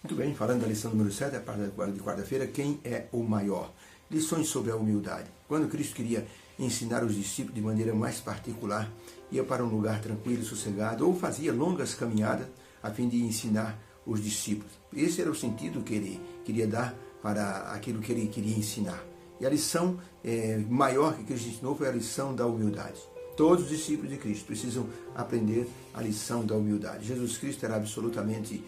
Muito bem, falando da lição número 7, a parte de quarta-feira, quem é o maior? Lições sobre a humildade. Quando Cristo queria ensinar os discípulos de maneira mais particular, ia para um lugar tranquilo e sossegado, ou fazia longas caminhadas a fim de ensinar os discípulos. Esse era o sentido que ele queria dar para aquilo que ele queria ensinar. E a lição maior que Cristo ensinou foi a lição da humildade. Todos os discípulos de Cristo precisam aprender a lição da humildade. Jesus Cristo era absolutamente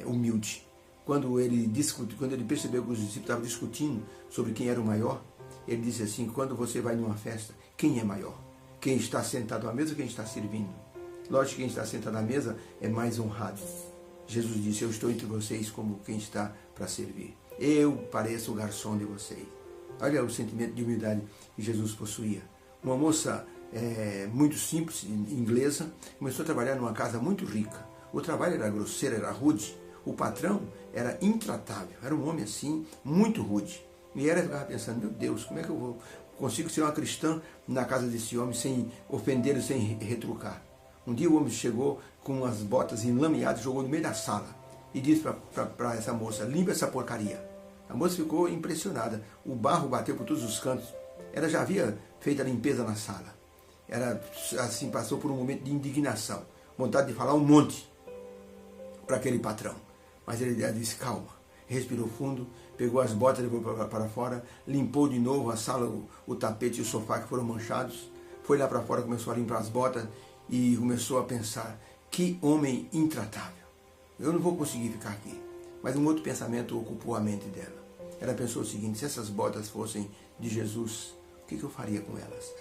humilde. Quando ele percebeu que os discípulos estavam discutindo sobre quem era o maior, ele disse assim: quando você vai numa festa, quem é maior? Quem está sentado à mesa ou quem está servindo? Lógico que quem está sentado à mesa é mais honrado. Jesus disse: eu estou entre vocês como quem está para servir. Eu pareço o garçom de vocês. Olha o sentimento de humildade que Jesus possuía. Uma moça muito simples, inglesa, começou a trabalhar numa casa muito rica. O trabalho era grosseiro, era rude. O patrão era intratável, era um homem assim, muito rude. E ela ficava pensando: meu Deus, como é que eu consigo ser uma cristã na casa desse homem sem ofendê-lo, sem retrucar? Um dia o homem chegou com umas botas enlameadas, jogou no meio da sala e disse para essa moça: limpa essa porcaria. A moça ficou impressionada. O barro bateu por todos os cantos. Ela já havia feito a limpeza na sala. Ela assim passou por um momento de indignação, vontade de falar um monte para aquele patrão. Mas ele disse: calma, respirou fundo, pegou as botas, levou para fora, limpou de novo a sala, o tapete e o sofá que foram manchados, foi lá para fora, começou a limpar as botas e começou a pensar: que homem intratável, eu não vou conseguir ficar aqui. Mas um outro pensamento ocupou a mente dela. Ela pensou o seguinte: se essas botas fossem de Jesus, o que eu faria com elas?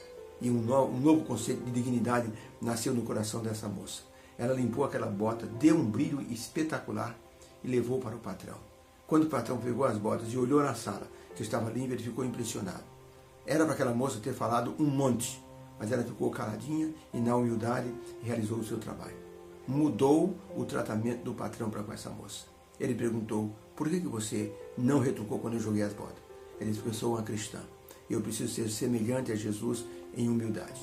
E um novo conceito de dignidade nasceu no coração dessa moça. Ela limpou aquela bota, deu um brilho espetacular e levou para o patrão. Quando o patrão pegou as botas e olhou na sala, que estava limpa, ele ficou impressionado. Era para aquela moça ter falado um monte, mas ela ficou caladinha e na humildade realizou o seu trabalho. Mudou o tratamento do patrão para com essa moça. Ele perguntou: por que você não retrucou quando eu joguei as botas? Ele disse: eu sou uma cristã. Eu preciso ser semelhante a Jesus em humildade.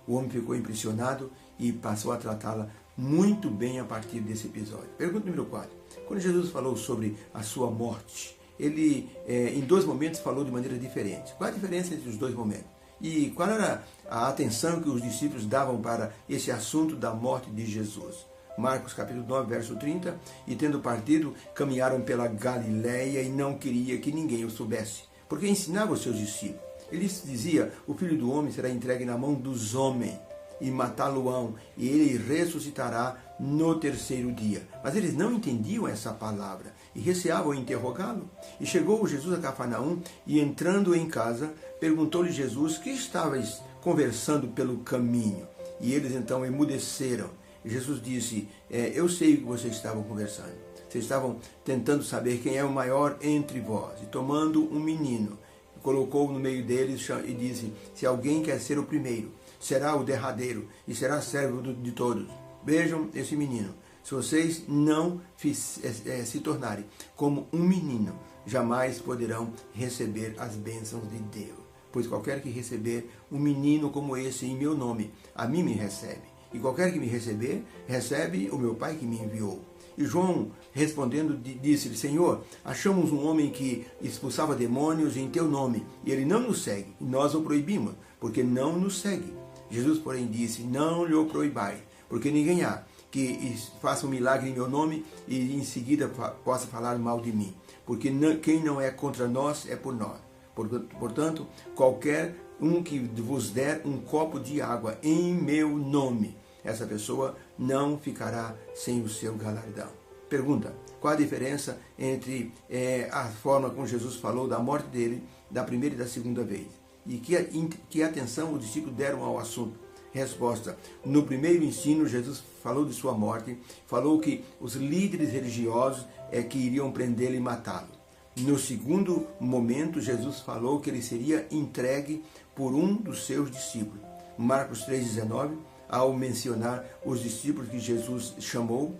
O homem ficou impressionado e passou a tratá-la muito bem a partir desse episódio. Pergunta número 4. Quando Jesus falou sobre a sua morte, ele em dois momentos falou de maneira diferente. Qual a diferença entre os dois momentos? E qual era a atenção que os discípulos davam para esse assunto da morte de Jesus? Marcos capítulo 9, verso 30. E tendo partido, caminharam pela Galileia e não queria que ninguém o soubesse, porque ensinava os seus discípulos. Ele dizia: o Filho do Homem será entregue na mão dos homens e matá-lo-ão, e ele ressuscitará no terceiro dia. Mas eles não entendiam essa palavra e receavam interrogá-lo. E chegou Jesus a Cafarnaum e, entrando em casa, perguntou-lhe Jesus: que estavais conversando pelo caminho? E eles então emudeceram. E Jesus disse: eu sei o que vocês estavam conversando. Vocês estavam tentando saber quem é o maior entre vós. E tomando um menino, colocou no meio deles e disse: se alguém quer ser o primeiro, será o derradeiro e será servo de todos. Vejam esse menino. Se vocês não se tornarem como um menino, jamais poderão receber as bênçãos de Deus. Pois qualquer que receber um menino como esse em meu nome, a mim me recebe. E qualquer que me receber, recebe o meu Pai que me enviou. E João, respondendo, disse-lhe: Senhor, achamos um homem que expulsava demônios em teu nome, e ele não nos segue. E nós o proibimos, porque não nos segue. Jesus, porém, disse: não lhe o proibais, porque ninguém há que faça um milagre em meu nome e em seguida possa falar mal de mim. Porque quem não é contra nós é por nós. Portanto, qualquer um que vos der um copo de água em meu nome, essa pessoa não ficará sem o seu galardão. Pergunta: qual a diferença entre a forma como Jesus falou da morte dele, da primeira e da segunda vez? E que atenção os discípulos deram ao assunto? Resposta: no primeiro ensino, Jesus falou de sua morte, falou que os líderes religiosos que iriam prendê-lo e matá-lo. No segundo momento, Jesus falou que ele seria entregue por um dos seus discípulos. Marcos 3,19, ao mencionar os discípulos que Jesus chamou,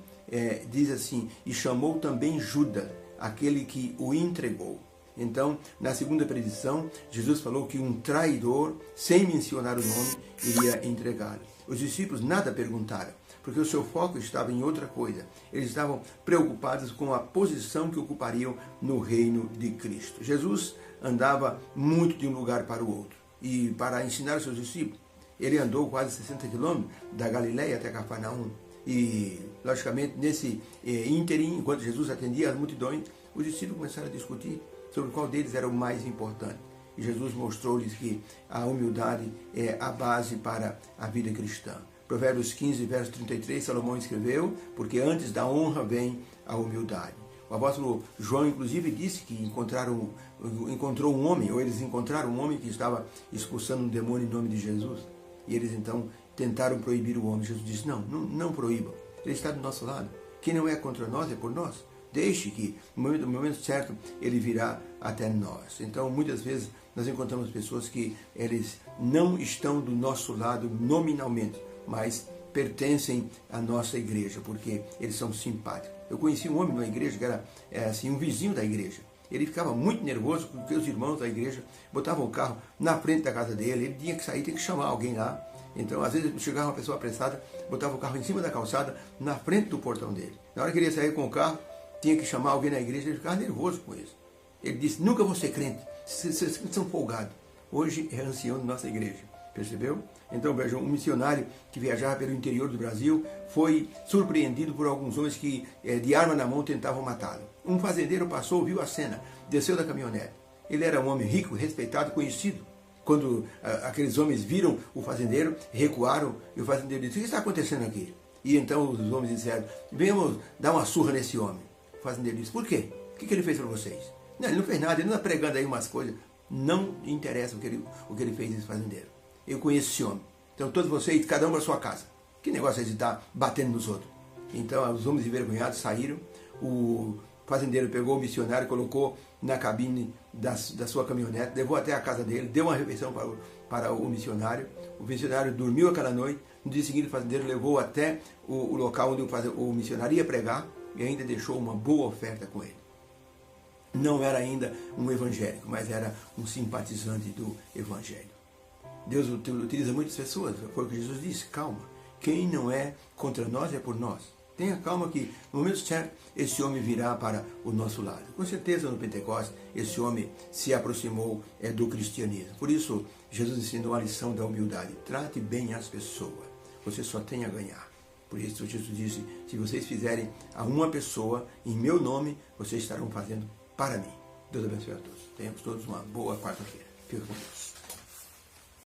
diz assim: e chamou também Judas, aquele que o entregou. Então, na segunda predição, Jesus falou que um traidor, sem mencionar o nome, iria entregá-lo. Os discípulos nada perguntaram. porque o seu foco estava em outra coisa. Eles estavam preocupados com a posição que ocupariam no reino de Cristo. Jesus andava muito de um lugar para o outro. E para ensinar os seus discípulos, ele andou quase 60 quilômetros da Galileia até Cafarnaum. E, logicamente, nesse ínterim, enquanto Jesus atendia as multidões, os discípulos começaram a discutir sobre qual deles era o mais importante. E Jesus mostrou-lhes que a humildade é a base para a vida cristã. Provérbios 15, verso 33, Salomão escreveu, porque antes da honra vem a humildade. O apóstolo João, inclusive, disse que encontrou um homem, ou eles encontraram um homem que estava expulsando um demônio em nome de Jesus. E eles, então, tentaram proibir o homem. Jesus disse, não proíbam. Ele está do nosso lado. Quem não é contra nós é por nós. Deixe que, no momento certo, ele virá até nós. Então, muitas vezes, nós encontramos pessoas que eles não estão do nosso lado nominalmente, mas pertencem à nossa igreja, porque eles são simpáticos. Eu conheci um homem numa igreja que era um vizinho da igreja. Ele ficava muito nervoso porque os irmãos da igreja botavam o carro na frente da casa dele. Ele tinha que sair, tinha que chamar alguém lá. Então, às vezes, chegava uma pessoa apressada, botava o carro em cima da calçada, na frente do portão dele. Na hora que ele ia sair com o carro, tinha que chamar alguém na igreja, ele ficava nervoso com isso. Ele disse, nunca vou ser crente, vocês são folgados. Hoje é ancião da nossa igreja, percebeu? Então, vejam, um missionário que viajava pelo interior do Brasil foi surpreendido por alguns homens que, de arma na mão, tentavam matá-lo. Um fazendeiro passou, viu a cena, desceu da caminhonete. Ele era um homem rico, respeitado, conhecido. Quando aqueles homens viram o fazendeiro, recuaram, e o fazendeiro disse, o que está acontecendo aqui? E então os homens disseram, venhamos dar uma surra nesse homem. O fazendeiro disse, por quê? O que ele fez para vocês? Não, ele não fez nada, ele não está pregando aí umas coisas. Não interessa o que ele fez, esse fazendeiro. Eu conheço esse homem. Então todos vocês, cada um para sua casa. Que negócio é de estar batendo nos outros? Então os homens envergonhados saíram. O fazendeiro pegou o missionário, colocou na cabine da sua caminhonete, levou até a casa dele, deu uma refeição para o missionário. O missionário dormiu aquela noite. No dia seguinte o fazendeiro levou até o local onde o missionário ia pregar e ainda deixou uma boa oferta com ele. Não era ainda um evangélico, mas era um simpatizante do evangelho. Deus utiliza muitas pessoas, foi o que Jesus disse, calma, quem não é contra nós é por nós. Tenha calma que no momento certo esse homem virá para o nosso lado. Com certeza no Pentecostes esse homem se aproximou do cristianismo. Por isso Jesus ensinou a lição da humildade. Trate bem as pessoas, você só tem a ganhar. Por isso Jesus disse, se vocês fizerem a uma pessoa em meu nome, vocês estarão fazendo para mim. Deus abençoe a todos. Tenhamos todos uma boa quarta-feira. Fica com Deus.